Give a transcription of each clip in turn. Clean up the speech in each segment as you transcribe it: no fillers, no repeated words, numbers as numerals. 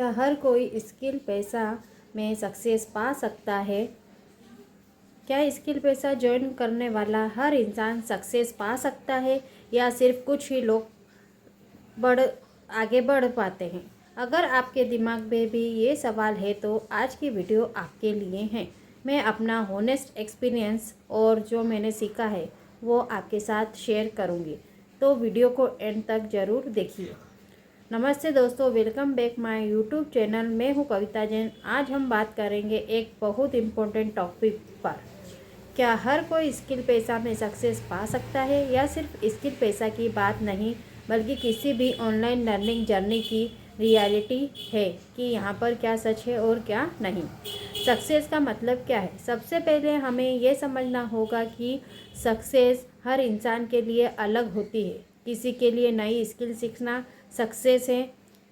क्या हर कोई स्किल पेशा में सक्सेस पा सकता है? क्या स्किल पेशा ज्वाइन करने वाला हर इंसान सक्सेस पा सकता है या सिर्फ कुछ ही लोग आगे बढ़ पाते हैं? अगर आपके दिमाग में भी ये सवाल है तो आज की वीडियो आपके लिए है। मैं अपना होनेस्ट एक्सपीरियंस और जो मैंने सीखा है वो आपके साथ शेयर करूँगी, तो वीडियो को एंड तक ज़रूर देखिए। नमस्ते दोस्तों, welcome back my YouTube channel. मैं हूँ कविता जैन। आज हम बात करेंगे एक बहुत इम्पोर्टेंट टॉपिक पर। क्या हर कोई स्किल पेशा में सक्सेस पा सकता है या सिर्फ स्किल पेशा की बात नहीं बल्कि किसी भी ऑनलाइन लर्निंग जर्नी की रियलिटी है कि यहाँ पर क्या सच है और क्या नहीं। सक्सेस का मतलब क्या है? सबसे पहले हमें ये समझना होगा कि सक्सेस हर इंसान के लिए अलग होती है। किसी के लिए नई स्किल सीखना सक्सेस है,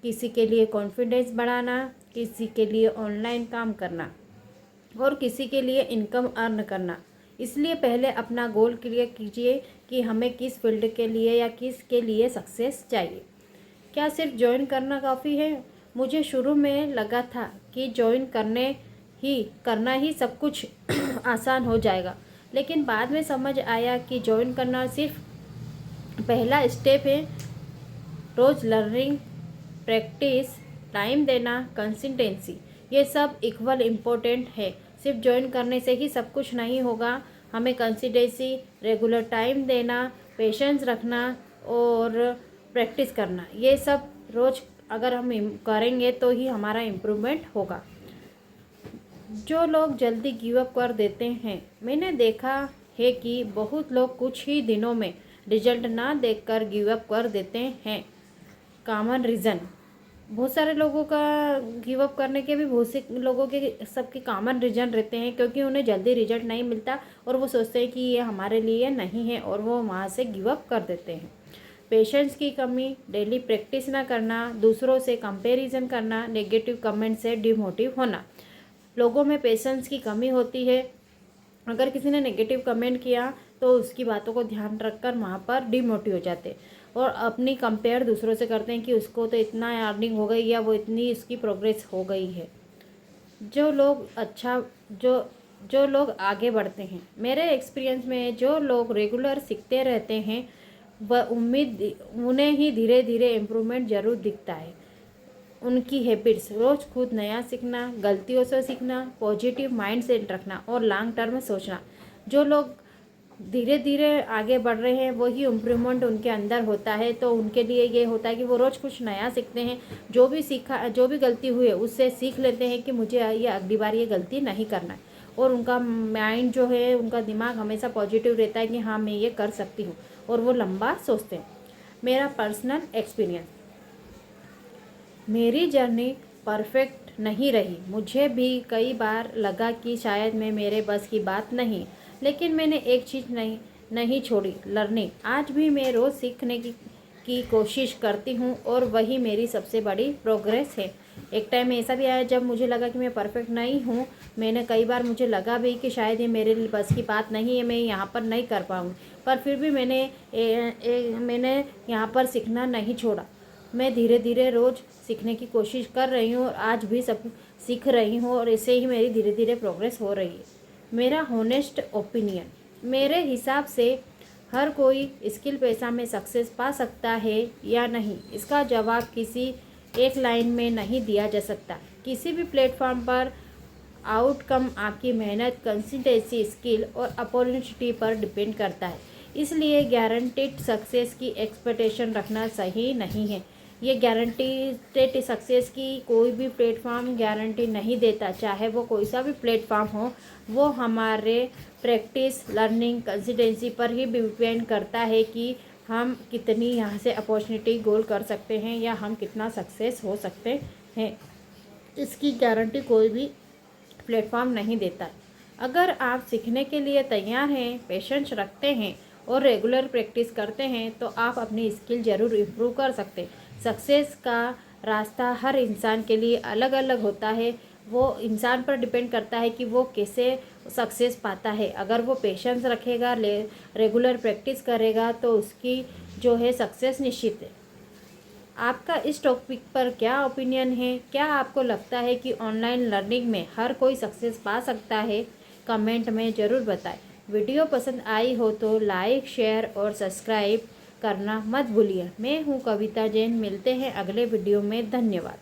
किसी के लिए कॉन्फिडेंस बढ़ाना, किसी के लिए ऑनलाइन काम करना और किसी के लिए इनकम अर्न करना। इसलिए पहले अपना गोल क्लियर कीजिए कि हमें किस फील्ड के लिए या किस के लिए सक्सेस चाहिए। क्या सिर्फ ज्वाइन करना काफ़ी है? मुझे शुरू में लगा था कि ज्वाइन करना ही सब कुछ आसान हो जाएगा, लेकिन बाद में समझ आया कि ज्वाइन करना सिर्फ पहला स्टेप है। रोज़ लर्निंग, प्रैक्टिस, टाइम देना, कंसिस्टेंसी, ये सब इक्वल इम्पोर्टेंट है। सिर्फ ज्वाइन करने से ही सब कुछ नहीं होगा। हमें कंसिस्टेंसी, रेगुलर टाइम देना, पेशेंस रखना और प्रैक्टिस करना, ये सब रोज़ अगर हम करेंगे तो ही हमारा इम्प्रूवमेंट होगा। जो लोग जल्दी गिव अप कर देते हैं, मैंने देखा है कि बहुत लोग कुछ ही दिनों में रिजल्ट ना देखकर गिव अप कर देते हैं। कॉमन रीज़न, बहुत सारे लोगों का गिव अप करने के भी बहुत से लोगों के सबके कॉमन रीज़न रहते हैं, क्योंकि उन्हें जल्दी रिजल्ट नहीं मिलता और वो सोचते हैं कि ये हमारे लिए नहीं है और वो वहाँ से गिव अप कर देते हैं। पेशेंस की कमी, डेली प्रैक्टिस ना करना, दूसरों से कंपैरिजन करना, नेगेटिव कमेंट से डिमोटिव होना। लोगों में पेशेंस की कमी होती है। अगर किसी ने नेगेटिव कमेंट किया तो उसकी बातों को ध्यान रखकर वहाँ पर डिमोटिव हो जाते और अपनी कंपेयर दूसरों से करते हैं कि उसको तो इतना अर्निंग हो गई या वो इतनी इसकी प्रोग्रेस हो गई है। जो लोग जो लोग आगे बढ़ते हैं, मेरे एक्सपीरियंस में जो लोग रेगुलर सीखते रहते हैं वह उन्हें ही धीरे धीरे इम्प्रूवमेंट ज़रूर दिखता है। उनकी हैबिट्स, रोज़ खुद नया सीखना, गलतियों से सीखना, पॉजिटिव माइंडसेट रखना और लॉन्ग टर्म सोचना। जो लोग धीरे धीरे आगे बढ़ रहे हैं वही इम्प्रूवमेंट उनके अंदर होता है, तो उनके लिए ये होता है कि वो रोज़ कुछ नया सीखते हैं। जो भी गलती हुई है उससे सीख लेते हैं कि मुझे ये अगली बार ये गलती नहीं करना है, और उनका माइंड जो है, उनका दिमाग हमेशा पॉजिटिव रहता है कि हाँ मैं ये कर सकती हूँ, और वो लंबा सोचते हैं। मेरा पर्सनल एक्सपीरियंस, मेरी जर्नी परफेक्ट नहीं रही। मुझे भी कई बार लगा कि शायद मैं मेरे बस की बात नहीं, लेकिन मैंने एक चीज़ नहीं छोड़ी, लर्निंग। आज भी मैं रोज़ सीखने की कोशिश करती हूँ और वही मेरी सबसे बड़ी प्रोग्रेस है। एक टाइम ऐसा भी आया जब मुझे लगा कि मैं परफेक्ट नहीं हूँ। मैंने कई बार मुझे लगा भी कि शायद ये मेरे बस की बात नहीं है, मैं यहाँ पर नहीं कर पाऊँगी, पर फिर भी मैंने यहाँ पर सीखना नहीं छोड़ा। मैं धीरे धीरे रोज़ सीखने की कोशिश कर रही हूँ और आज भी सब सीख रही हूँ, और ऐसे ही मेरी धीरे धीरे प्रोग्रेस हो रही है। मेरा होनेस्ट ओपिनियन, मेरे हिसाब से हर कोई स्किल पेशा में सक्सेस पा सकता है या नहीं, इसका जवाब किसी एक लाइन में नहीं दिया जा सकता। किसी भी प्लेटफॉर्म पर आउटकम आपकी मेहनत, कंसिस्टेंसी, स्किल और अपॉर्चुनिटी पर डिपेंड करता है। इसलिए गारंटीड सक्सेस की एक्सपेक्टेशन रखना सही नहीं है। ये गारंटीड सक्सेस की कोई भी प्लेटफॉर्म गारंटी नहीं देता, चाहे वो कोई सा भी प्लेटफॉर्म हो। वो हमारे प्रैक्टिस, लर्निंग, कंसिस्टेंसी पर ही डिपेंड करता है कि हम कितनी यहाँ से अपॉर्चुनिटी गोल कर सकते हैं या हम कितना सक्सेस हो सकते हैं। इसकी गारंटी कोई भी प्लेटफॉर्म नहीं देता। अगर आप सीखने के लिए तैयार हैं, पेशेंस रखते हैं और रेगुलर प्रैक्टिस करते हैं तो आप अपनी स्किल ज़रूर इम्प्रूव कर सकते हैं। सक्सेस का रास्ता हर इंसान के लिए अलग अलग होता है। वो इंसान पर डिपेंड करता है कि वो कैसे सक्सेस पाता है। अगर वो पेशेंस रखेगा, रेगुलर प्रैक्टिस करेगा तो उसकी जो है सक्सेस निश्चित है। आपका इस टॉपिक पर क्या ओपिनियन है? क्या आपको लगता है कि ऑनलाइन लर्निंग में हर कोई सक्सेस पा सकता है? कमेंट में ज़रूर बताएं। वीडियो पसंद आई हो तो लाइक, शेयर और सब्सक्राइब करना मत भूलिए। मैं हूँ कविता जैन, मिलते हैं अगले वीडियो में। धन्यवाद।